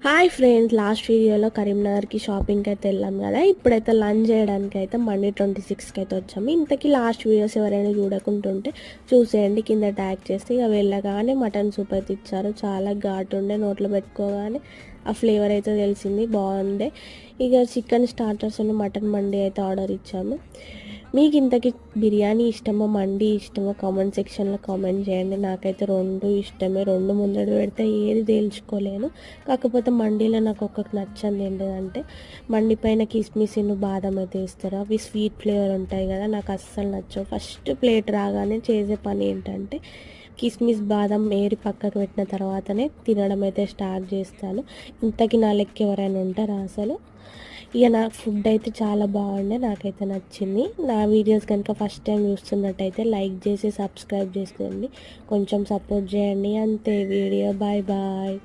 Hi friends, last వీడియోలో కరీంనగర్కి షాపింగ్కి అయితే వెళ్ళాం కదా. ఇప్పుడైతే లంచ్ చేయడానికి అయితే మండి 26కి అయితే వచ్చాము. ఇంతకీ లాస్ట్ వీడియోస్ ఎవరైనా చూడకుంటుంటే చూసేయండి, కింద ట్యాగ్ చేస్తే. ఇక వెళ్ళగానే మటన్ సూప్ అయితే ఇచ్చారు. చాలా ఘాటు ఉండే, నోట్లో పెట్టుకోగానే ఆ ఫ్లేవర్ అయితే తెలిసింది, బాగుండే. ఇక చికెన్ స్టార్టర్స్ అని మటన్ మండి అయితే ఆర్డర్ ఇచ్చాము. మీకు ఇంతకీ బిర్యానీ ఇష్టమో మండి ఇష్టమో కామెంట్ సెక్షన్లో కామెంట్ చేయండి. నాకైతే రెండు ఇష్టమే, రెండు ముందర పెడితే ఏది తేల్చుకోలేను. కాకపోతే మండీలో నాకు ఒక్కటి నచ్చంది ఏంటంటే, మండి పైన కిస్మిస్ను బాదం అయితే ఇస్తారు. అవి స్వీట్ ఫ్లేవర్ ఉంటాయి కదా, నాకు అస్సలు నచ్చవు. ఫస్ట్ ప్లేట్ రాగానే చేసే పని ఏంటంటే కిస్మిస్ బాదం ఏరి పక్కకు పెట్టిన తర్వాతనే తినడం అయితే స్టార్ట్ చేస్తాను. ఇంతకీ నా లెక్క ఎవరైనా ఉంటారా అసలు? ఇక నా ఫుడ్ అయితే చాలా బాగుండే, నాకైతే నచ్చింది. నా వీడియోస్ కనుక ఫస్ట్ టైం చూస్తున్నట్టయితే లైక్ చేసి సబ్స్క్రైబ్ చేసుకోండి, కొంచెం సపోర్ట్ చేయండి. అంతే వీడియో. Bye bye.